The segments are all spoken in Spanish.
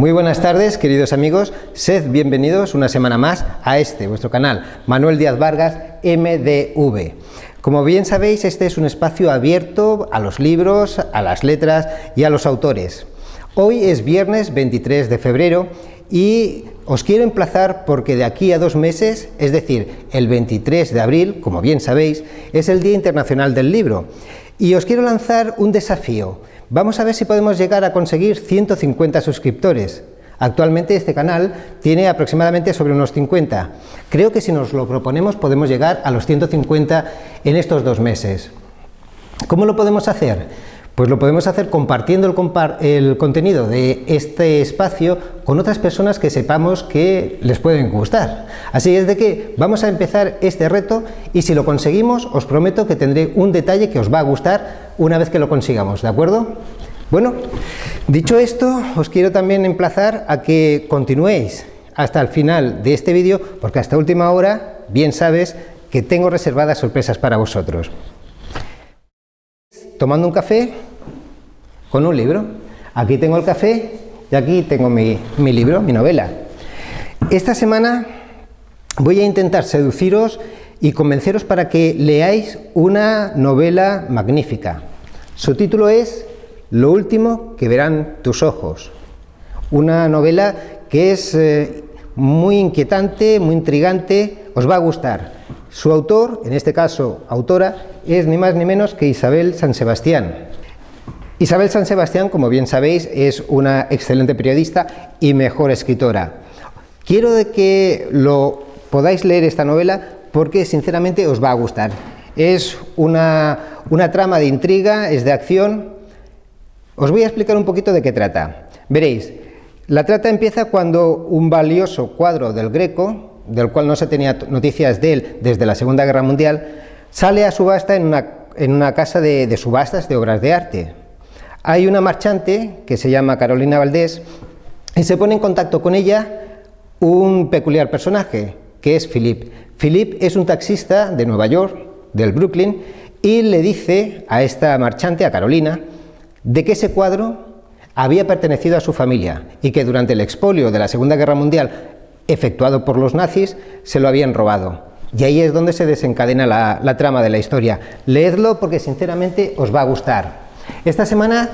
Muy buenas tardes, queridos amigos. Sed bienvenidos una semana más a vuestro canal, Manuel Díaz Vargas, MDV. Como bien sabéis, este es un espacio abierto a los libros, a las letras y a los autores. Hoy es viernes 23 de febrero y os quiero emplazar porque de aquí a 2 meses, es decir, el 23 de abril, como bien sabéis, es el Día Internacional del Libro. Y os quiero lanzar un desafío. Vamos a ver si podemos llegar a conseguir 150 suscriptores. Actualmente este canal tiene aproximadamente sobre unos 50. Creo que si nos lo proponemos podemos llegar a los 150 en estos 2 meses. ¿Cómo lo podemos hacer? Pues lo podemos hacer compartiendo el contenido de este espacio con otras personas que sepamos que les pueden gustar. Así es de que vamos a empezar este reto y si lo conseguimos os prometo que tendré un detalle que os va a gustar una vez que lo consigamos, ¿de acuerdo? Bueno, dicho esto, os quiero también emplazar a que continuéis hasta el final de este vídeo porque hasta última hora bien sabes que tengo reservadas sorpresas para vosotros. Tomando un café con un libro. Aquí tengo el café y aquí tengo mi libro, mi novela. Esta semana voy a intentar seduciros y convenceros para que leáis una novela magnífica. Su título es Lo último que verán tus ojos. Una novela que es muy inquietante, muy intrigante, os va a gustar. Su autor, en este caso autora, es ni más ni menos que Isabel San Sebastián. Isabel San Sebastián, como bien sabéis, es una excelente periodista y mejor escritora. Quiero de que lo podáis leer esta novela porque sinceramente os va a gustar. Es una trama de intriga, es de acción. Os voy a explicar un poquito de qué trata. Veréis, la trata empieza cuando un valioso cuadro del Greco, del cual no se tenía noticias de él desde la Segunda Guerra Mundial, sale a subasta en una casa de subastas de obras de arte. Hay una marchante que se llama Carolina Valdés y se pone en contacto con ella un peculiar personaje que es Philip. Philip es un taxista de Nueva York, del Brooklyn, y le dice a esta marchante, a Carolina, de que ese cuadro había pertenecido a su familia y que durante el expolio de la Segunda Guerra Mundial efectuado por los nazis se lo habían robado. Y ahí es donde se desencadena la trama de la historia. Leedlo porque sinceramente os va a gustar. Esta semana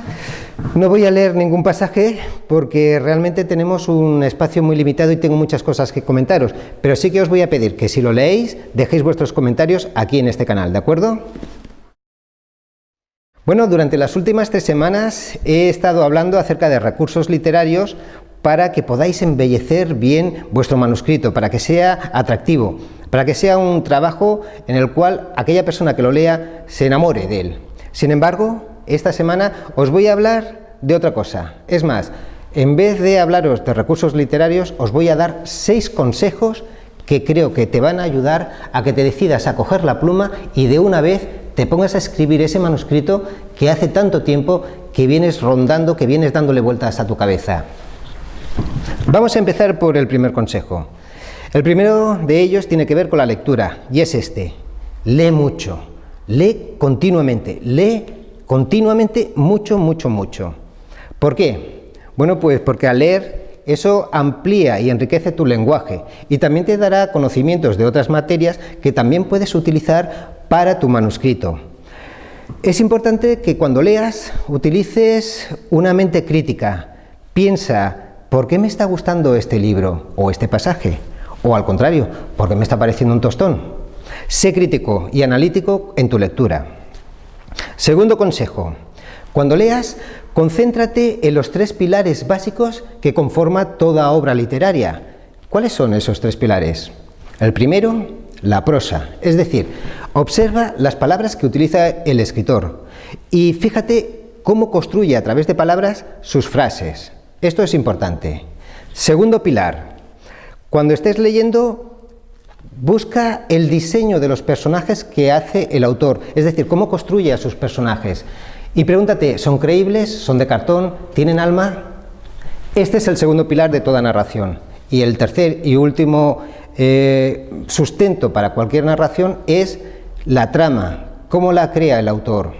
no voy a leer ningún pasaje porque realmente tenemos un espacio muy limitado y tengo muchas cosas que comentaros, pero sí que os voy a pedir que si lo leéis dejéis vuestros comentarios aquí en este canal, ¿de acuerdo? Bueno, durante las últimas 3 semanas he estado hablando acerca de recursos literarios para que podáis embellecer bien vuestro manuscrito, para que sea atractivo, para que sea un trabajo en el cual aquella persona que lo lea se enamore de él. Sin embargo, esta semana os voy a hablar de otra cosa. Es más, en vez de hablaros de recursos literarios, os voy a dar 6 consejos que creo que te van a ayudar a que te decidas a coger la pluma y de una vez te pongas a escribir ese manuscrito que hace tanto tiempo que vienes rondando, que vienes dándole vueltas a tu cabeza. Vamos a empezar por el primer consejo. El primero de ellos tiene que ver con la lectura y es este: lee mucho, lee continuamente mucho, mucho, mucho. ¿Por qué? Bueno, pues porque al leer eso amplía y enriquece tu lenguaje y también te dará conocimientos de otras materias que también puedes utilizar para tu manuscrito. Es importante que cuando leas utilices una mente crítica. Piensa, ¿por qué me está gustando este libro o este pasaje? O al contrario, ¿por qué me está pareciendo un tostón? Sé crítico y analítico en tu lectura. Segundo consejo, cuando leas, concéntrate en los 3 pilares básicos que conforman toda obra literaria. ¿Cuáles son esos 3 pilares? El primero, la prosa, es decir, observa las palabras que utiliza el escritor y fíjate cómo construye a través de palabras sus frases. Esto es importante. Segundo pilar, cuando estés leyendo, busca el diseño de los personajes que hace el autor, es decir, cómo construye a sus personajes. Y pregúntate, ¿son creíbles? ¿Son de cartón? ¿Tienen alma? Este es el segundo pilar de toda narración. Y el tercer y último sustento para cualquier narración es la trama, cómo la crea el autor.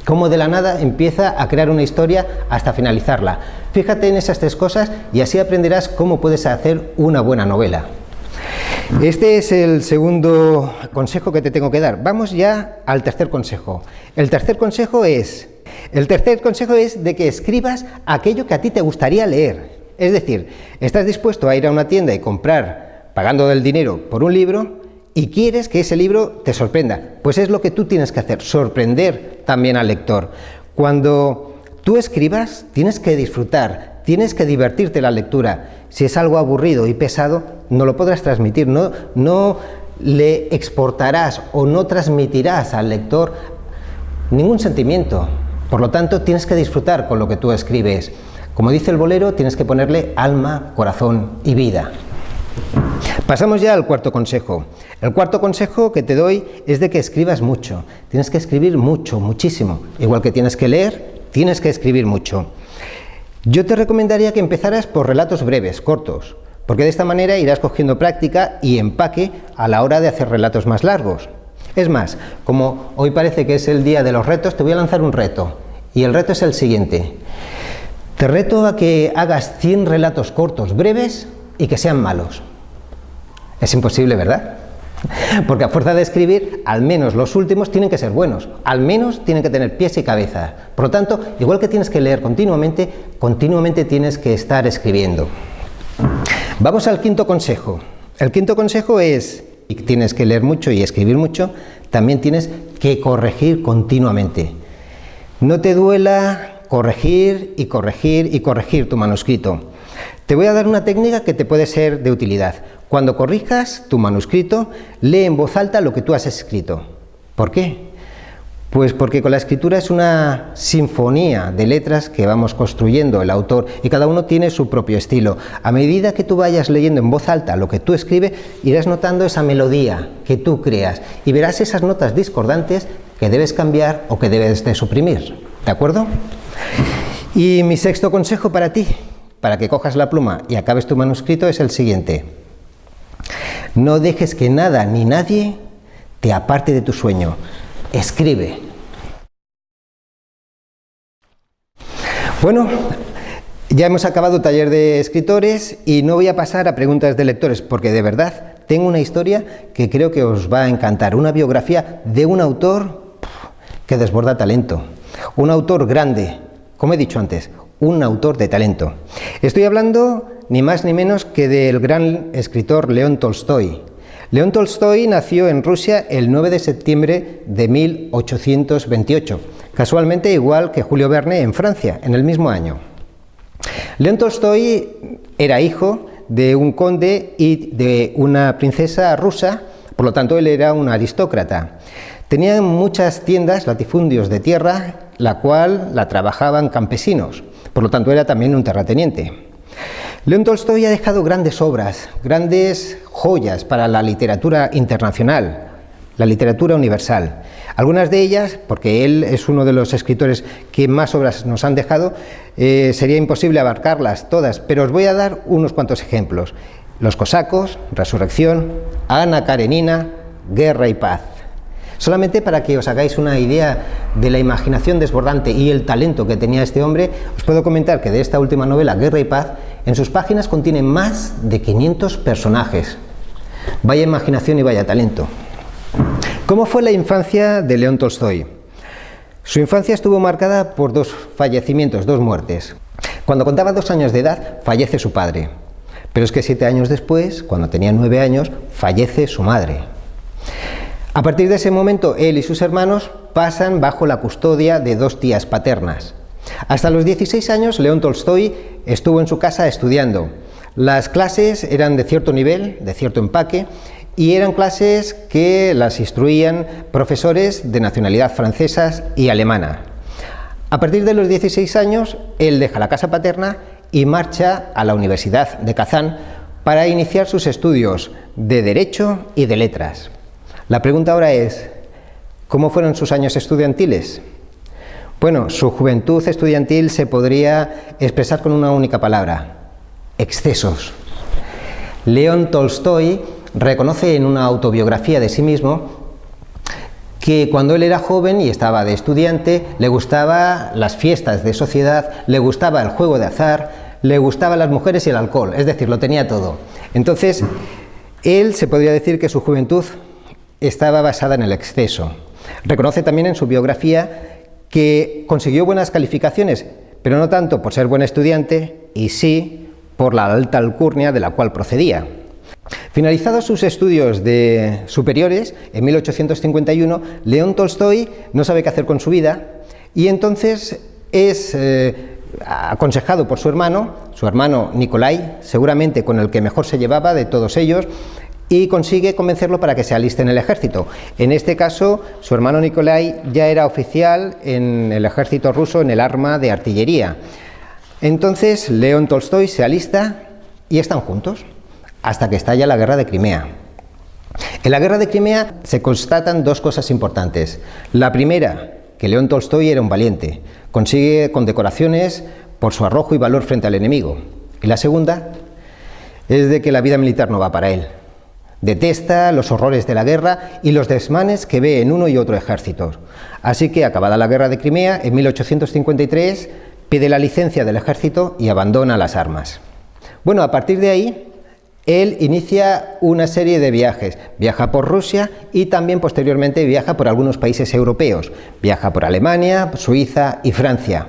Cómo de la nada empieza a crear una historia hasta finalizarla. Fíjate en esas tres cosas y así aprenderás cómo puedes hacer una buena novela. Este es el segundo consejo que te tengo que dar. Vamos ya al tercer consejo. El tercer consejo es de que escribas aquello que a ti te gustaría leer. Es decir, estás dispuesto a ir a una tienda y comprar, pagando el dinero por un libro, y quieres que ese libro te sorprenda. Pues es lo que tú tienes que hacer, sorprender también al lector. Cuando tú escribas, tienes que disfrutar, tienes que divertirte la lectura. Si es algo aburrido y pesado, no lo podrás transmitir, no le exportarás o no transmitirás al lector ningún sentimiento. Por lo tanto, tienes que disfrutar con lo que tú escribes. Como dice el bolero, tienes que ponerle alma, corazón y vida. Pasamos ya al cuarto consejo. El cuarto consejo que te doy es de que escribas mucho. Tienes que escribir mucho, muchísimo. Igual que tienes que leer, tienes que escribir mucho. Yo te recomendaría que empezaras por relatos breves, cortos, porque de esta manera irás cogiendo práctica y empaque a la hora de hacer relatos más largos. Es más, como hoy parece que es el día de los retos, te voy a lanzar un reto. Y el reto es el siguiente. Te reto a que hagas 100 relatos cortos, breves y que sean malos. Es imposible, ¿verdad? Porque a fuerza de escribir, al menos los últimos tienen que ser buenos, al menos tienen que tener pies y cabeza. Por lo tanto, igual que tienes que leer continuamente, continuamente tienes que estar escribiendo. Vamos al quinto consejo. El quinto consejo es, y tienes que leer mucho y escribir mucho, también tienes que corregir continuamente. No te duela corregir y corregir y corregir tu manuscrito. Te voy a dar una técnica que te puede ser de utilidad. Cuando corrijas tu manuscrito, lee en voz alta lo que tú has escrito. ¿Por qué? Pues porque con la escritura es una sinfonía de letras que vamos construyendo el autor y cada uno tiene su propio estilo. A medida que tú vayas leyendo en voz alta lo que tú escribes, irás notando esa melodía que tú creas y verás esas notas discordantes que debes cambiar o que debes de suprimir. ¿De acuerdo? Y mi sexto consejo para ti, para que cojas la pluma y acabes tu manuscrito, es el siguiente. No dejes que nada ni nadie te aparte de tu sueño. Escribe. Bueno, ya hemos acabado taller de escritores y no voy a pasar a preguntas de lectores porque de verdad tengo una historia que creo que os va a encantar. Una biografía de un autor que desborda talento. Un autor grande, como he dicho antes, un autor de talento. Estoy hablando ni más ni menos que del gran escritor León Tolstoy. León Tolstoy nació en Rusia el 9 de septiembre de 1828, casualmente igual que Julio Verne en Francia, en el mismo año. León Tolstoy era hijo de un conde y de una princesa rusa, por lo tanto él era un aristócrata. Tenía muchas tiendas, latifundios de tierra, la cual la trabajaban campesinos, por lo tanto era también un terrateniente. León Tolstoy ha dejado grandes obras, grandes joyas para la literatura internacional, la literatura universal. Algunas de ellas, porque él es uno de los escritores que más obras nos han dejado, sería imposible abarcarlas todas, pero os voy a dar unos cuantos ejemplos. Los cosacos, Resurrección, Ana Karenina, Guerra y Paz. Solamente para que os hagáis una idea de la imaginación desbordante y el talento que tenía este hombre, os puedo comentar que de esta última novela, Guerra y Paz, en sus páginas contiene más de 500 personajes. Vaya imaginación y vaya talento. ¿Cómo fue la infancia de León Tolstoy? Su infancia estuvo marcada por dos fallecimientos, dos muertes. Cuando contaba 2 años de edad, fallece su padre. Pero es que 7 años después, cuando tenía 9 años, fallece su madre. A partir de ese momento, él y sus hermanos pasan bajo la custodia de 2 tías paternas. Hasta los 16 años, León Tolstoy estuvo en su casa estudiando. Las clases eran de cierto nivel, de cierto empaque, y eran clases que las instruían profesores de nacionalidad francesa y alemana. A partir de los 16 años, él deja la casa paterna y marcha a la Universidad de Kazán para iniciar sus estudios de Derecho y de Letras. La pregunta ahora es, ¿cómo fueron sus años estudiantiles? Bueno, su juventud estudiantil se podría expresar con una única palabra: excesos. León Tolstoy reconoce en una autobiografía de sí mismo que cuando él era joven y estaba de estudiante, le gustaban las fiestas de sociedad, le gustaba el juego de azar, le gustaban las mujeres y el alcohol, es decir, lo tenía todo. Entonces, él se podría decir que su juventud estaba basada en el exceso. Reconoce también en su biografía que consiguió buenas calificaciones, pero no tanto por ser buen estudiante, y sí por la alta alcurnia de la cual procedía. Finalizados sus estudios superiores, en 1851, León Tolstói no sabe qué hacer con su vida y entonces es aconsejado por su hermano Nikolai, seguramente con el que mejor se llevaba de todos ellos, y consigue convencerlo para que se aliste en el ejército. En este caso, su hermano Nikolai ya era oficial en el ejército ruso en el arma de artillería. Entonces, León Tolstói se alista y están juntos, hasta que estalla la guerra de Crimea. En la guerra de Crimea se constatan dos cosas importantes. La primera, que León Tolstói era un valiente, consigue condecoraciones por su arrojo y valor frente al enemigo. Y la segunda es de que la vida militar no va para él. Detesta los horrores de la guerra y los desmanes que ve en uno y otro ejército. Así que, acabada la guerra de Crimea, en 1853 pide la licencia del ejército y abandona las armas. Bueno, a partir de ahí, él inicia una serie de viajes. Viaja por Rusia y también posteriormente viaja por algunos países europeos. Viaja por Alemania, Suiza y Francia.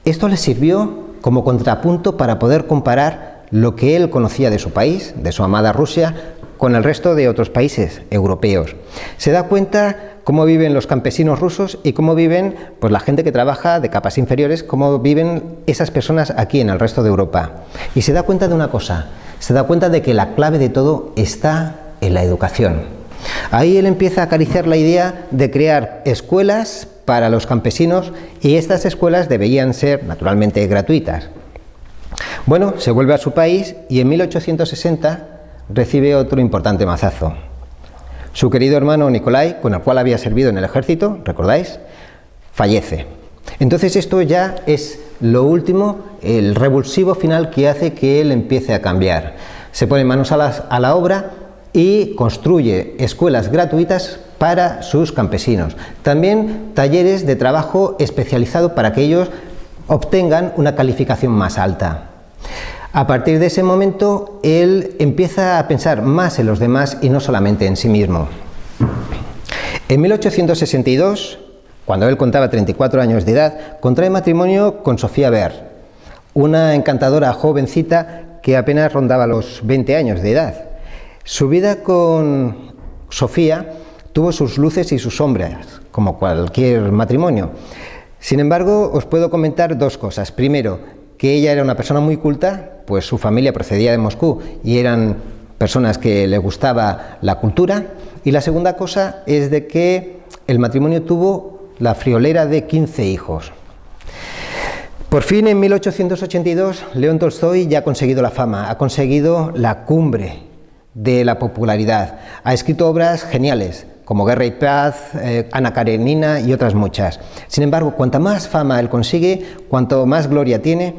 Esto le sirvió como contrapunto para poder comparar lo que él conocía de su país, de su amada Rusia, con el resto de otros países europeos. Se da cuenta cómo viven los campesinos rusos y cómo viven pues, la gente que trabaja de capas inferiores, cómo viven esas personas aquí en el resto de Europa. Y se da cuenta de una cosa. Se da cuenta de que la clave de todo está en la educación. Ahí él empieza a acariciar la idea de crear escuelas para los campesinos y estas escuelas deberían ser naturalmente gratuitas. Bueno, se vuelve a su país y en 1860 recibe otro importante mazazo. Su querido hermano Nikolai, con el cual había servido en el ejército, ¿recordáis?, fallece. Entonces esto ya es lo último, el revulsivo final que hace que él empiece a cambiar. Se pone manos a la obra y construye escuelas gratuitas para sus campesinos. También talleres de trabajo especializado para que ellos obtengan una calificación más alta. A partir de ese momento, él empieza a pensar más en los demás y no solamente en sí mismo. En 1862, cuando él contaba 34 años de edad, contrae matrimonio con Sofía Baer, una encantadora jovencita que apenas rondaba los 20 años de edad. Su vida con Sofía tuvo sus luces y sus sombras, como cualquier matrimonio. Sin embargo, os puedo comentar dos cosas. Primero, que ella era una persona muy culta, pues su familia procedía de Moscú y eran personas que le gustaba la cultura. Y la segunda cosa es de que el matrimonio tuvo la friolera de 15 hijos. Por fin, en 1882, León Tolstói ya ha conseguido la fama, ha conseguido la cumbre de la popularidad. Ha escrito obras geniales, como Guerra y Paz, Ana Karenina y otras muchas. Sin embargo, cuanta más fama él consigue, cuanto más gloria tiene,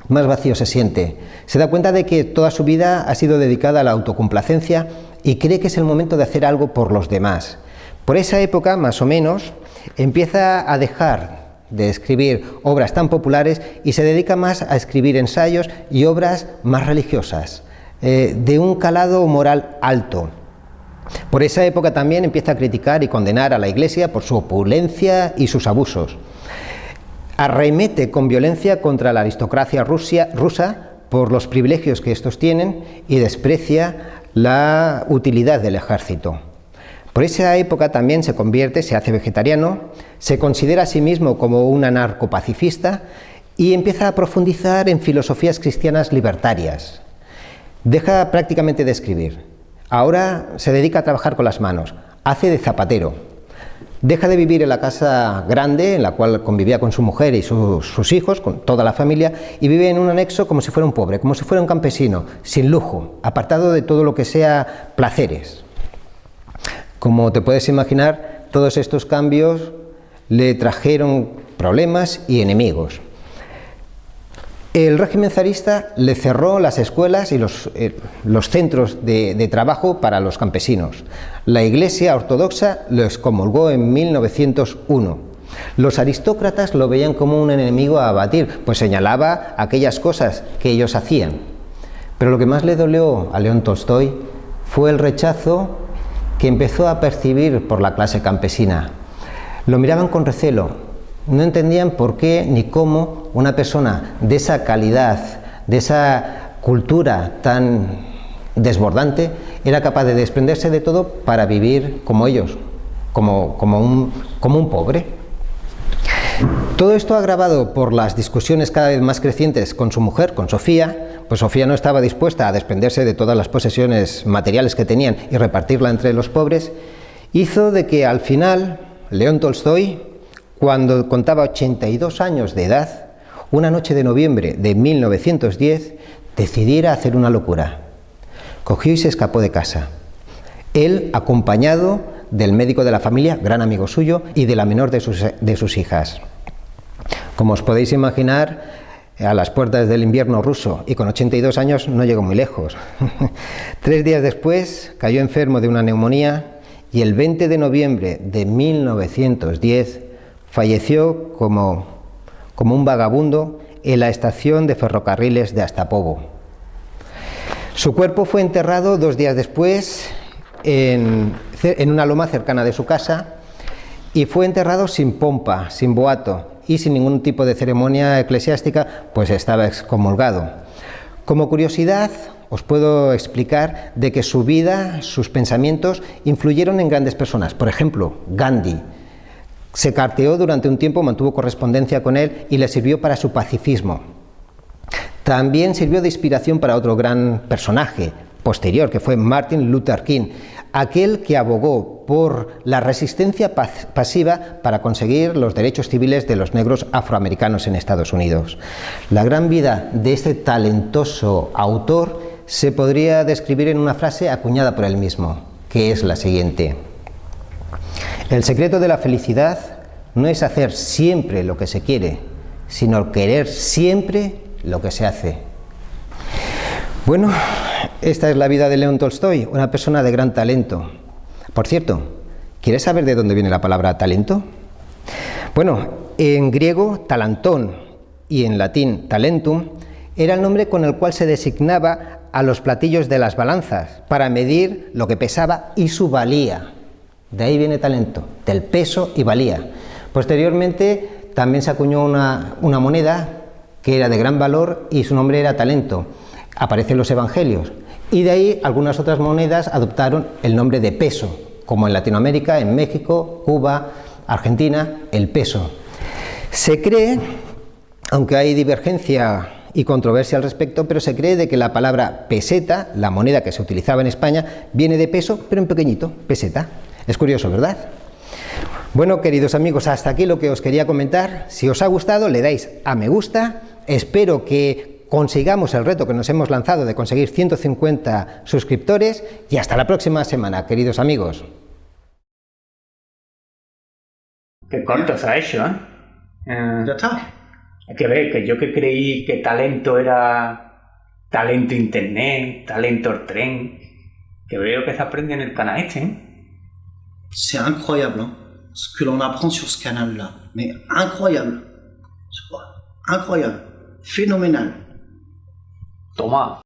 más vacío se siente. Se da cuenta de que toda su vida ha sido dedicada a la autocomplacencia y cree que es el momento de hacer algo por los demás. Por esa época, más o menos, empieza a dejar de escribir obras tan populares y se dedica más a escribir ensayos y obras más religiosas, de un calado moral alto. Por esa época también empieza a criticar y condenar a la Iglesia por su opulencia y sus abusos. Arremete con violencia contra la aristocracia rusa por los privilegios que estos tienen y desprecia la utilidad del ejército. Por esa época también se hace vegetariano, se considera a sí mismo como un anarcopacifista y empieza a profundizar en filosofías cristianas libertarias. Deja prácticamente de escribir. Ahora se dedica a trabajar con las manos, hace de zapatero. Deja de vivir en la casa grande en la cual convivía con su mujer y sus hijos, con toda la familia, y vive en un anexo como si fuera un pobre, como si fuera un campesino, sin lujo, apartado de todo lo que sea placeres. Como te puedes imaginar, todos estos cambios le trajeron problemas y enemigos. El régimen zarista le cerró las escuelas y los centros de trabajo para los campesinos. La Iglesia ortodoxa lo excomulgó en 1901. Los aristócratas lo veían como un enemigo a abatir, pues señalaba aquellas cosas que ellos hacían. Pero lo que más le dolió a León Tolstói fue el rechazo que empezó a percibir por la clase campesina. Lo miraban con recelo. No entendían por qué ni cómo una persona de esa calidad, de esa cultura tan desbordante, era capaz de desprenderse de todo para vivir como ellos, como un pobre. Todo esto agravado por las discusiones cada vez más crecientes con su mujer, con Sofía, pues Sofía no estaba dispuesta a desprenderse de todas las posesiones materiales que tenían y repartirla entre los pobres, hizo de que al final León Tolstói, cuando contaba 82 años de edad, una noche de noviembre de 1910, decidiera hacer una locura. Cogió y se escapó de casa. Él, acompañado del médico de la familia, gran amigo suyo, y de la menor de sus hijas. Como os podéis imaginar, a las puertas del invierno ruso y con 82 años no llegó muy lejos. 3 días después cayó enfermo de una neumonía y el 20 de noviembre de 1910 falleció como un vagabundo en la estación de ferrocarriles de Astapovo. Su cuerpo fue enterrado 2 días después en una loma cercana de su casa y fue enterrado sin pompa, sin boato y sin ningún tipo de ceremonia eclesiástica, pues estaba excomulgado. Como curiosidad, os puedo explicar de que su vida, sus pensamientos influyeron en grandes personas. Por ejemplo, Gandhi. Se carteó durante un tiempo, mantuvo correspondencia con él y le sirvió para su pacifismo. También sirvió de inspiración para otro gran personaje posterior, que fue Martin Luther King, aquel que abogó por la resistencia pasiva para conseguir los derechos civiles de los negros afroamericanos en Estados Unidos. La gran vida de este talentoso autor se podría describir en una frase acuñada por él mismo, que es la siguiente: el secreto de la felicidad no es hacer siempre lo que se quiere, sino querer siempre lo que se hace. Bueno, esta es la vida de León Tolstói, una persona de gran talento. Por cierto, ¿quieres saber de dónde viene la palabra talento? Bueno, en griego talantón y en latín talentum era el nombre con el cual se designaba a los platillos de las balanzas para medir lo que pesaba y su valía. De ahí viene talento, del peso y valía. Posteriormente también se acuñó una moneda que era de gran valor y su nombre era talento. Aparece en los evangelios. Y de ahí algunas otras monedas adoptaron el nombre de peso, como en Latinoamérica, en México, Cuba, Argentina, el peso. Se cree, aunque hay divergencia y controversia al respecto, pero se cree de que la palabra peseta, la moneda que se utilizaba en España, viene de peso, pero en pequeñito, peseta. Es curioso, ¿verdad? Bueno, queridos amigos, hasta aquí lo que os quería comentar. Si os ha gustado, le dais a me gusta. Espero que consigamos el reto que nos hemos lanzado de conseguir 150 suscriptores y hasta la próxima semana, queridos amigos. Qué corto se ha hecho, ¿eh? Ya está. Hay que ver, que yo que creí que talento era talento internet, talento el tren, que veo que se aprende en el canal este, ¿eh? C'est incroyable, hein, ce que l'on apprend sur ce canal-là. Mais incroyable. Incroyable. Phénoménal. Toma.